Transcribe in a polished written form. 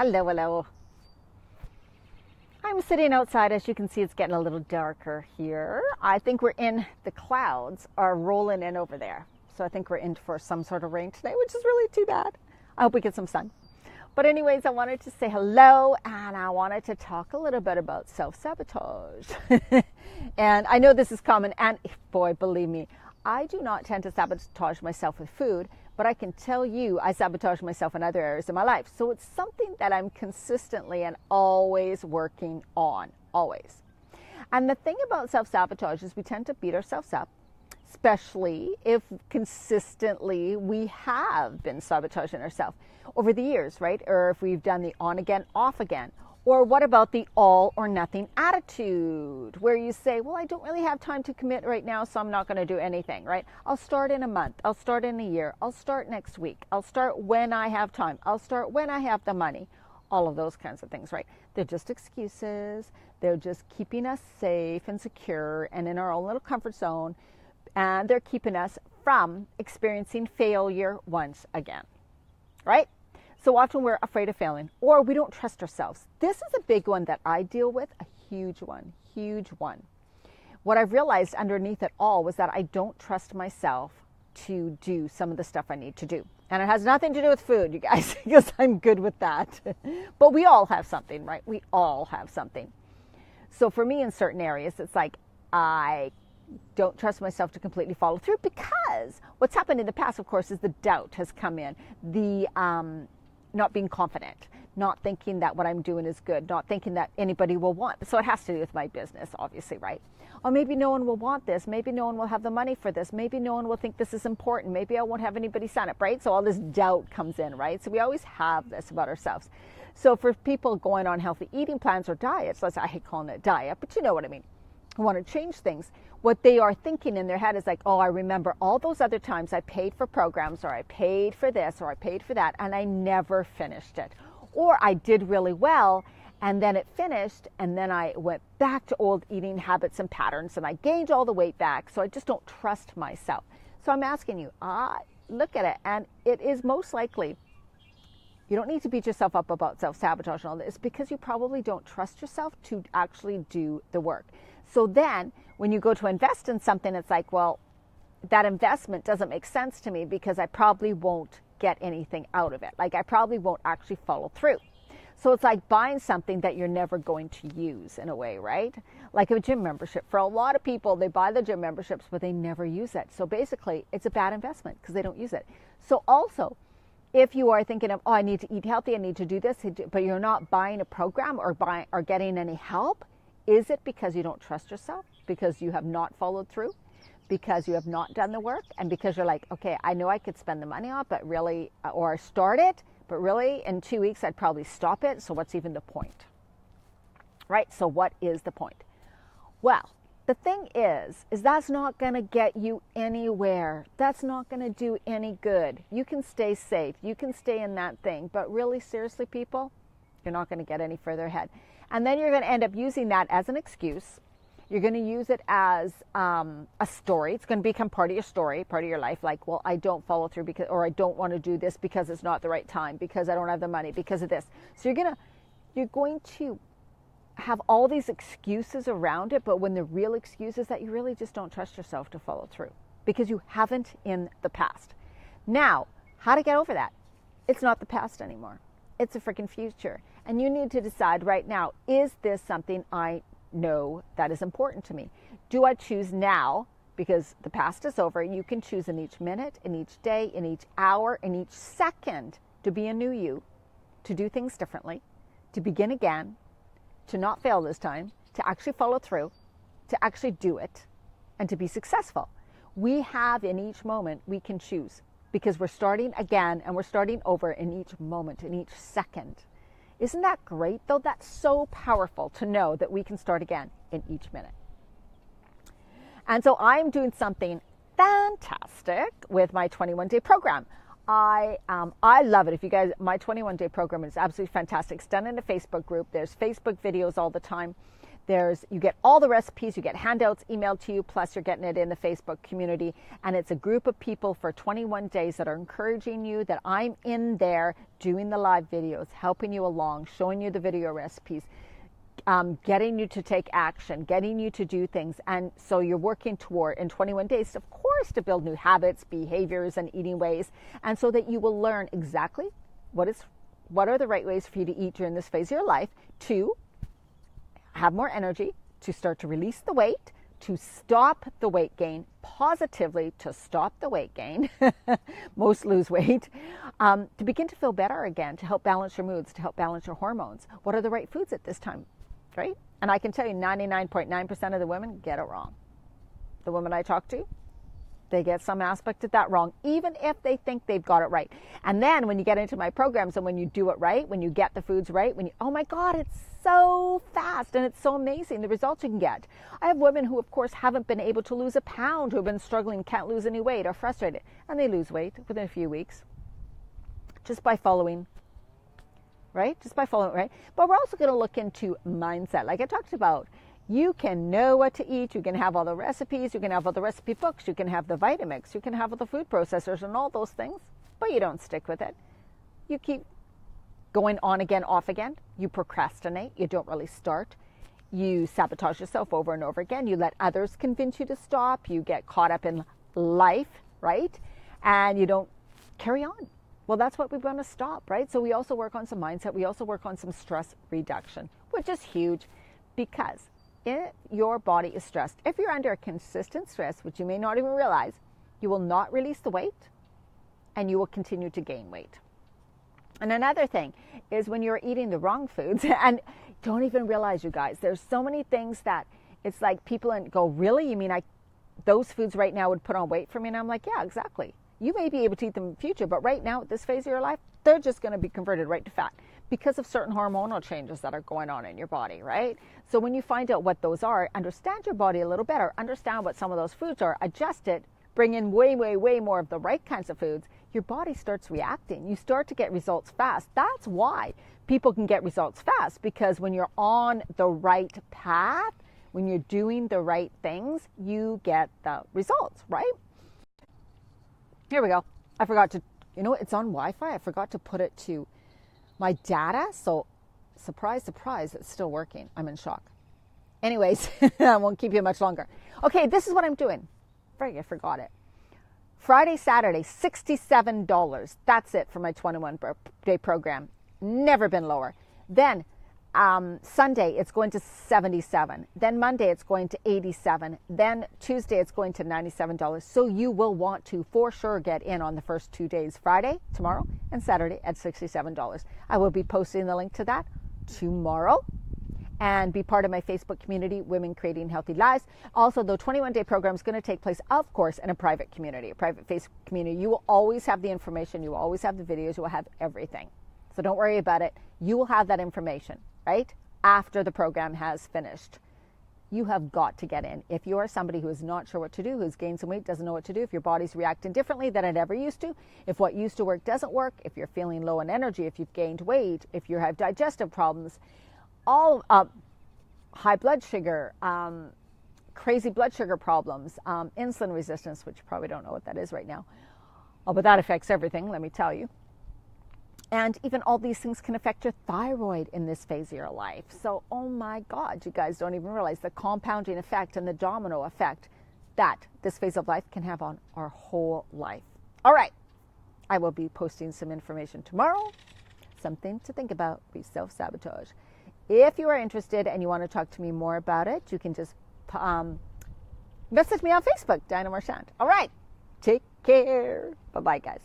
Hello, hello. I'm sitting outside. As you can see, it's getting a little darker here. I think we're in, the clouds are rolling in over there. So I think we're in for some sort of rain today, which is really too bad. I hope we get some sun. But anyways, I wanted to say hello, and I wanted to talk a little bit about self-sabotage. And I know this is common, and boy, believe me, I do not tend to sabotage myself with food, but I can tell you I sabotage myself in other areas of my life. So it's something that I'm consistently and always working on, always. And the thing about self-sabotage is we tend to beat ourselves up, especially if consistently we have been sabotaging ourselves over the years, right? Or if we've done the on again, off again. Or what about the all or nothing attitude, where you say, well, I don't really have time to commit right now, so I'm not going to do anything, right? I'll start in a month. I'll start in a year. I'll start next week. I'll start when I have time. I'll start when I have the money. All of those kinds of things, right? They're just excuses. They're just keeping us safe and secure and in our own little comfort zone. And they're keeping us from experiencing failure once again, right? So often we're afraid of failing, or we don't trust ourselves. This is a big one that I deal with, a huge one, huge one. What I've realized underneath it all was that I don't trust myself to do some of the stuff I need to do. And it has nothing to do with food, you guys, because I'm good with that. But we all have something, right? We all have something. So for me, in certain areas, it's like I don't trust myself to completely follow through, because what's happened in the past, of course, is the doubt has come in. The not being confident, not thinking that what I'm doing is good, not thinking that anybody will want. So it has to do with my business, obviously, right? Or maybe no one will want this. Maybe no one will have the money for this. Maybe no one will think this is important. Maybe I won't have anybody sign up, right? So all this doubt comes in, right? So we always have this about ourselves. So for people going on healthy eating plans or diets, I hate calling it diet, but you know what I mean, who want to change things, what they are thinking in their head is like, oh, I remember all those other times I paid for programs, or I paid for this, or I paid for that, and I never finished it. Or I did really well, and then it finished, and then I went back to old eating habits and patterns, and I gained all the weight back, so I just don't trust myself. So I'm asking you, look at it, and it is most likely, you don't need to beat yourself up about self-sabotage and all this, because you probably don't trust yourself to actually do the work. So then when you go to invest in something, it's like, well, that investment doesn't make sense to me because I probably won't get anything out of it. Like I probably won't actually follow through. So it's like buying something that you're never going to use in a way, right? Like a gym membership. For a lot of people, they buy the gym memberships, but they never use it. So basically, it's a bad investment because they don't use it. So also, if you are thinking of, oh, I need to eat healthy, I need to do this, but you're not buying a program or getting any help, is it because you don't trust yourself? Because you have not followed through? Because you have not done the work? And because you're like, okay, I know I could spend the money on, but really, or start it, but really in 2 weeks, I'd probably stop it. So what's even the point? Right? So what is the point? Well, the thing is that's not going to get you anywhere. That's not going to do any good. You can stay safe. You can stay in that thing. But really, seriously, people, you're not going to get any further ahead. And then you're going to end up using that as an excuse. You're going to use it as a story. It's going to become part of your story, part of your life. Like, well, I don't follow through because, or I don't want to do this because it's not the right time, because I don't have the money, because of this. So you're going to have all these excuses around it. But when the real excuse is that you really just don't trust yourself to follow through because you haven't in the past. Now, how to get over that? It's not the past anymore. It's a freaking future. And you need to decide right now, is this something I know that is important to me? Do I choose now, because the past is over? You can choose in each minute, in each day, in each hour, in each second to be a new you, to do things differently, to begin again, to not fail this time, to actually follow through, to actually do it, and to be successful. We have in each moment, we can choose, because we're starting again and we're starting over in each moment, in each second. Isn't that great, though? That's so powerful to know that we can start again in each minute. And so I'm doing something fantastic with my 21-day program. I love it. If you guys, my 21-day program is absolutely fantastic. It's done in a Facebook group. There's Facebook videos all the time. You get all the recipes, you get handouts emailed to you, plus you're getting it in the Facebook community. And it's a group of people for 21 days that are encouraging you, that I'm in there doing the live videos, helping you along, showing you the video recipes, getting you to take action, getting you to do things. And so you're working toward, in 21 days, of course, to build new habits, behaviors, and eating ways. And so that you will learn exactly what are the right ways for you to eat during this phase of your life, to have more energy, to start to release the weight, to stop the weight gain, positively to stop the weight gain, most lose weight, to begin to feel better again, to help balance your moods, to help balance your hormones. What are the right foods at this time, right? And I can tell you 99.9% of the women get it wrong. The women I talk to, they get some aspect of that wrong, even if they think they've got it right. And then when you get into my programs and when you do it right, when you get the foods right, oh my God, it's so fast and it's so amazing, the results you can get. I have women who, of course, haven't been able to lose a pound, who have been struggling, can't lose any weight, are frustrated, and they lose weight within a few weeks just by following, right? Just by following, right? But we're also going to look into mindset. Like I talked about, you can know what to eat. You can have all the recipes. You can have all the recipe books. You can have the Vitamix. You can have all the food processors and all those things, but you don't stick with it. You keep going on again, off again. You procrastinate. You don't really start. You sabotage yourself over and over again. You let others convince you to stop. You get caught up in life, right? And you don't carry on. Well, that's what we want to stop, right? So we also work on some mindset. We also work on some stress reduction, which is huge, because if your body is stressed, if you're under a consistent stress, which you may not even realize, you will not release the weight and you will continue to gain weight. And another thing is when you're eating the wrong foods, and don't even realize, you guys, there's so many things that it's like people go, really? You mean those foods right now would put on weight for me? And I'm like, yeah, exactly. You may be able to eat them in the future, but right now at this phase of your life, they're just going to be converted right to fat because of certain hormonal changes that are going on in your body, right? So when you find out what those are, understand your body a little better, understand what some of those foods are, adjust it, bring in way, way, way more of the right kinds of foods, your body starts reacting. You start to get results fast. That's why people can get results fast, because when you're on the right path, when you're doing the right things, you get the results, right? Here we go. I forgot to, it's on Wi-Fi. I forgot to put it to my data. So surprise, surprise, it's still working. I'm in shock. Anyways, I won't keep you much longer. Okay, this is what I'm doing. I forgot it. Friday, Saturday, $67. That's it for my 21-day program. Never been lower. Then Sunday, it's going to $77. Then Monday, it's going to $87. Then Tuesday, it's going to $97. So you will want to, for sure, get in on the first 2 days, Friday, tomorrow, and Saturday at $67. I will be posting the link to that tomorrow. And be part of my Facebook community, Women Creating Healthy Lives. Also, the 21-day program is going to take place, of course, in a private community, a private Facebook community. You will always have the information. You will always have the videos. You will have everything. So don't worry about it. You will have that information, right, after the program has finished. You have got to get in. If you are somebody who is not sure what to do, who's gained some weight, doesn't know what to do, if your body's reacting differently than it ever used to, if what used to work doesn't work, if you're feeling low on energy, if you've gained weight, if you have digestive problems, all high blood sugar, crazy blood sugar problems, insulin resistance, which you probably don't know what that is right now. Oh, but that affects everything, let me tell you. And even all these things can affect your thyroid in this phase of your life. So, oh my God, you guys don't even realize the compounding effect and the domino effect that this phase of life can have on our whole life. All right, I will be posting some information tomorrow. Something to think about, be self-sabotage. If you are interested and you want to talk to me more about it, you can just message me on Facebook, Dinah Marchand. All right. Take care. Bye-bye, guys.